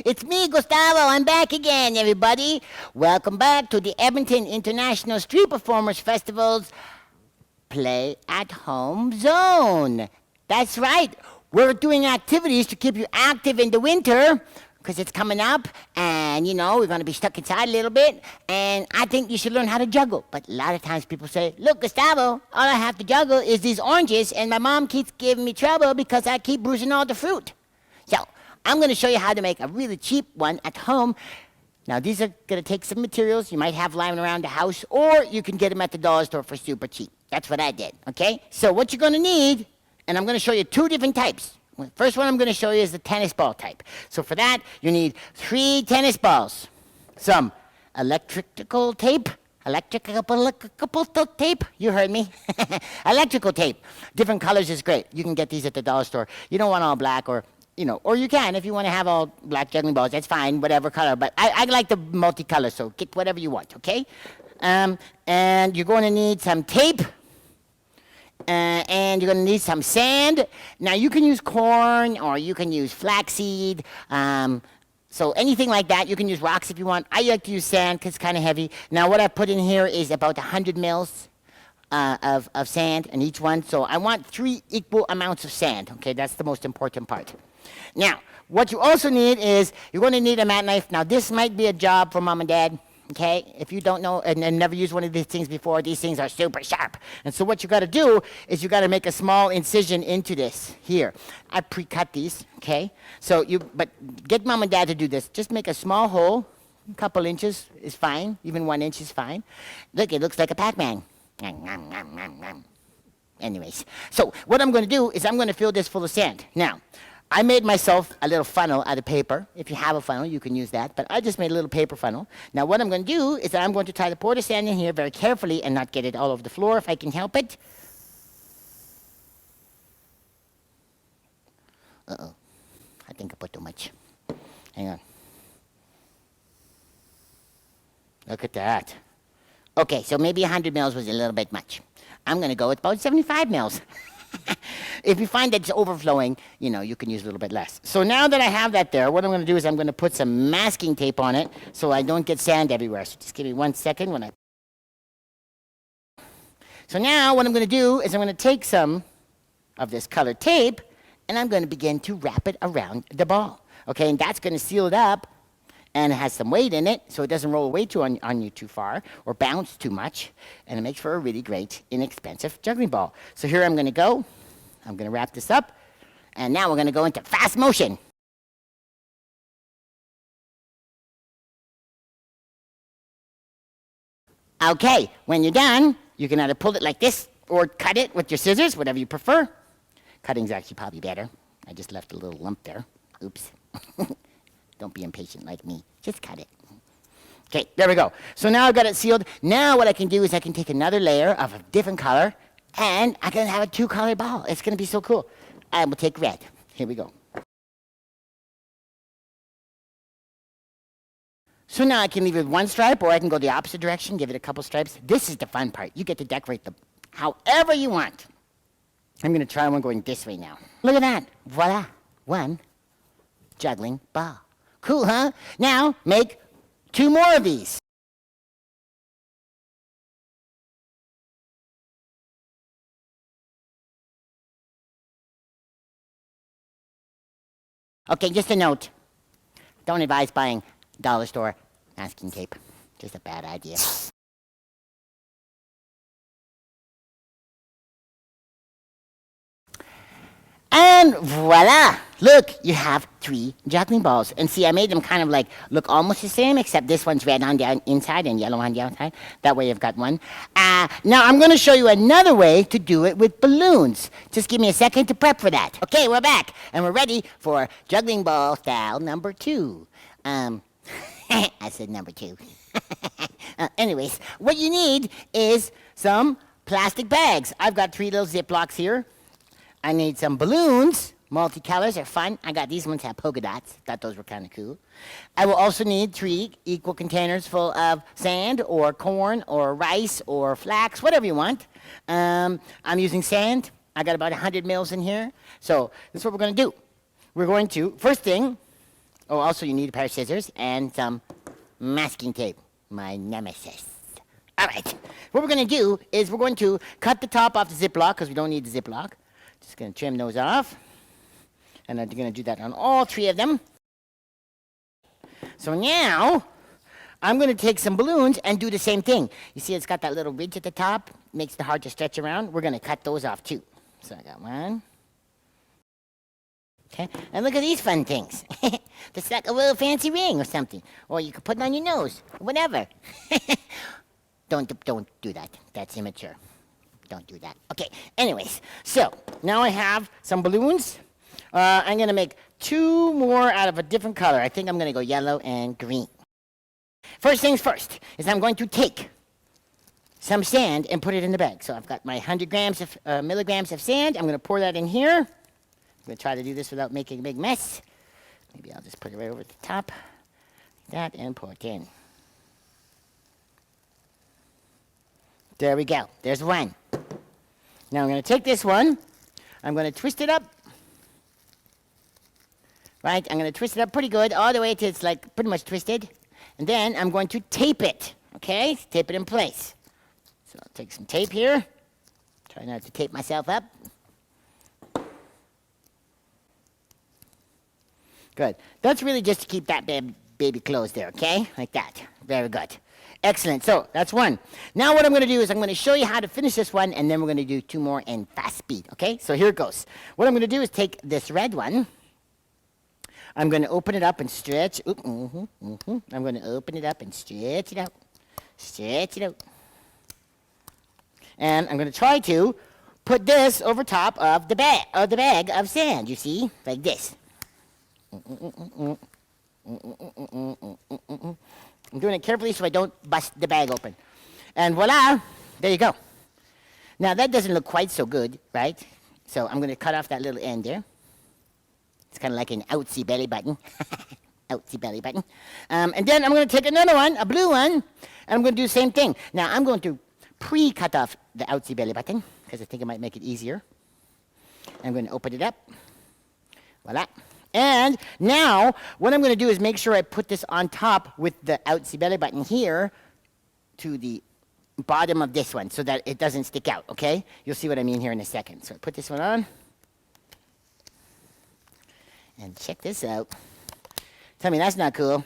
It's me, Gustavo. I'm back again, everybody. Welcome back to the Edmonton International Street Performers Festival's Play at Home Zone. That's right. We're doing activities to keep you active in the winter because it's coming up and, we're going to be stuck inside a little bit. And I think you should learn how to juggle. But a lot of times people say, look, Gustavo, all I have to juggle is these oranges and my mom keeps giving me trouble because I keep bruising all the fruit. So I'm going to show you how to make a really cheap one at home. Now, these are going to take some materials you might have lying around the house, or you can get them at the dollar store for super cheap. That's what I did, okay? So what you're going to need, and I'm going to show you two different types. First one I'm going to show you is the tennis ball type. So for that, you need 3 tennis balls, some electrical tape, you heard me, electrical tape. Different colors is great. You can get these at the dollar store. You don't want all black or you can if you want to have all black juggling balls, that's fine, whatever color. But I like the multicolor, so get whatever you want, okay? And you're going to need some tape. And you're going to need some sand. Now, you can use corn or you can use flaxseed. So anything like that. You can use rocks if you want. I like to use sand because it's kind of heavy. Now, what I put in here is about 100 mils of sand in each one. So I want 3 equal amounts of sand. Okay, that's the most important part. Now, what you also need is you're going to need a mat knife. Now, this might be a job for mom and dad. Okay, if you don't know and never used one of these things before, these things are super sharp. And so what you got to do is you got to make a small incision into this here. I pre-cut these, okay? But get mom and dad to do this. Just make a small hole, a couple inches is fine, even 1 inch is fine. Look, it looks like a Pac-Man. Anyways, so what I'm going to do is I'm going to fill this full of sand. Now, I made myself a little funnel out of paper. If you have a funnel, you can use that. But I just made a little paper funnel. Now, what I'm going to do is that I'm going to try to pour the sand in here very carefully and not get it all over the floor if I can help it. Uh-oh. I think I put too much. Hang on. Look at that. Okay, so maybe 100 mils was a little bit much. I'm going to go with about 75 mils. If you find that it's overflowing, you can use a little bit less. So now that I have that there, what I'm going to do is I'm going to put some masking tape on it so I don't get sand everywhere. So just give me 1 second when I... So now what I'm going to do is I'm going to take some of this colored tape and I'm going to begin to wrap it around the ball. Okay, and that's going to seal it up and it has some weight in it so it doesn't roll away on you too far or bounce too much, and it makes for a really great, inexpensive juggling ball. So here I'm going to go. I'm going to wrap this up, and now we're going to go into fast motion. Okay, when you're done, you can either pull it like this or cut it with your scissors, whatever you prefer. Cutting's actually probably better. I just left a little lump there. Oops. Don't be impatient like me. Just cut it. Okay, there we go. So now I've got it sealed. Now what I can do is I can take another layer of a different color, and I can have a 2-color ball. It's going to be so cool. I will take red. Here we go. So now I can leave it with 1 stripe, or I can go the opposite direction, give it a couple stripes. This is the fun part. You get to decorate them however you want. I'm going to try one going this way now. Look at that. Voila. 1 juggling ball. Cool, huh? Now, make 2 more of these. Okay, just a note. Don't advise buying dollar store masking tape. Just a bad idea. And voila! Look, you have 3 juggling balls. And see, I made them kind of like look almost the same, except this one's red on the inside and yellow on the outside. That way you've got one. Now I'm going to show you another way to do it with balloons. Just give me a second to prep for that. Okay, we're back. And we're ready for juggling ball style number 2. I said number 2. Anyways, what you need is some plastic bags. I've got 3 little Ziplocs here. I need some balloons. Multicolors are fun. I got these ones that have polka dots. Thought those were kind of cool. I will also need 3 equal containers full of sand or corn or rice or flax, whatever you want. I'm using sand. I got about 100 mils in here. So this is what we're going to do. We're going to, first thing, Oh, also you need a pair of scissors and some masking tape, my nemesis. All right, what we're going to do is we're going to cut the top off the Ziploc because we don't need the Ziploc. Just going to trim those off. And I'm going to do that on all 3 of them. So now, I'm going to take some balloons and do the same thing. You see it's got that little ridge at the top, makes it hard to stretch around. We're going to cut those off too. So I got one. Okay, and look at these fun things. It's like a little fancy ring or something. Or you could put it on your nose, whatever. Don't do that. That's immature. Don't do that. Okay, anyways, so now I have some balloons. I'm going to make 2 more out of a different color. I think I'm going to go yellow and green. First things first is I'm going to take some sand and put it in the bag. So I've got my 100 grams of milligrams of sand. I'm going to pour that in here. I'm going to try to do this without making a big mess. Maybe I'll just put it right over the top like that and pour it in. There we go. There's one. Now I'm going to take this one. I'm going to twist it up. Right? I'm going to twist it up pretty good, all the way till it's like pretty much twisted. And then I'm going to tape it. Okay? Tape it in place. So I'll take some tape here. Try not to tape myself up. Good. That's really just to keep that baby closed there, okay? Like that. Very good. Excellent. So that's one. Now what I'm going to do is I'm going to show you how to finish this one, and then we're going to do 2 more in fast speed. Okay? So here it goes. What I'm going to do is take this red one. I'm going to open it up and stretch. I'm going to open it up and stretch it out. Stretch it out. And I'm going to try to put this over top of the bag of sand. You see, like this. I'm doing it carefully so I don't bust the bag open. And voila, there you go. Now that doesn't look quite so good, right? So I'm going to cut off that little end there. It's kind of like an outsy belly button. Outsy belly button. And then I'm going to take another one, a blue one, and I'm going to do the same thing. Now I'm going to pre-cut off the outsy belly button because I think it might make it easier. I'm going to open it up. Voila. And now, what I'm going to do is make sure I put this on top with the outsy belly button here to the bottom of this one so that it doesn't stick out, okay? You'll see what I mean here in a second. So I put this one on. And check this out. Tell me that's not cool.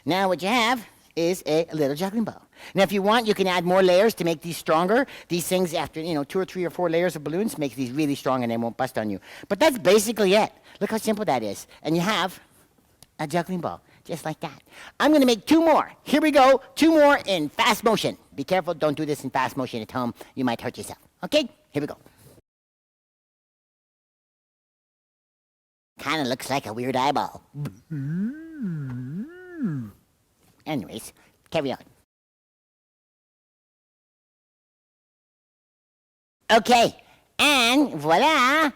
Now what you have is a little juggling ball. Now if you want, you can add more layers to make these stronger. These things, after 2 or 3 or 4 layers of balloons, make these really strong and they won't bust on you. But that's basically it. Look how simple that is. And you have a juggling ball, just like that. I'm going to make 2 more. Here we go. 2 more in fast motion. Be careful. Don't do this in fast motion at home. You might hurt yourself. Okay? Here we go. Kind of looks like a weird eyeball. Anyways, carry on. Okay, and voila!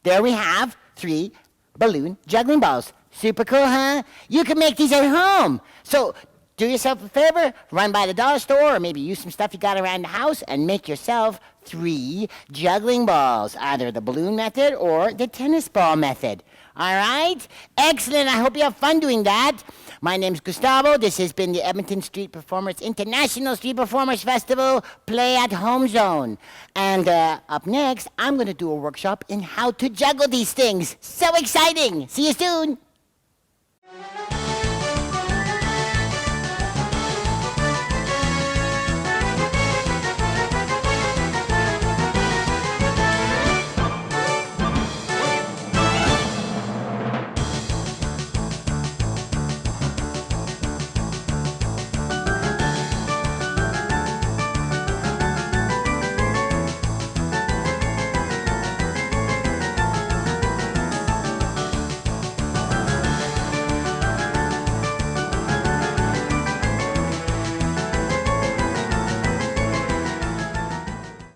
There we have 3 balloon juggling balls. Super cool, huh? You can make these at home. So do yourself a favor, run by the dollar store, or maybe use some stuff you got around the house and make yourself 3 juggling balls, either the balloon method or the tennis ball method. All right? Excellent. I hope you have fun doing that. My name's Gustavo. This has been the Edmonton Street Performers International Street Performers Festival Play at Home Zone. And up next, I'm going to do a workshop in how to juggle these things. So exciting. See you soon.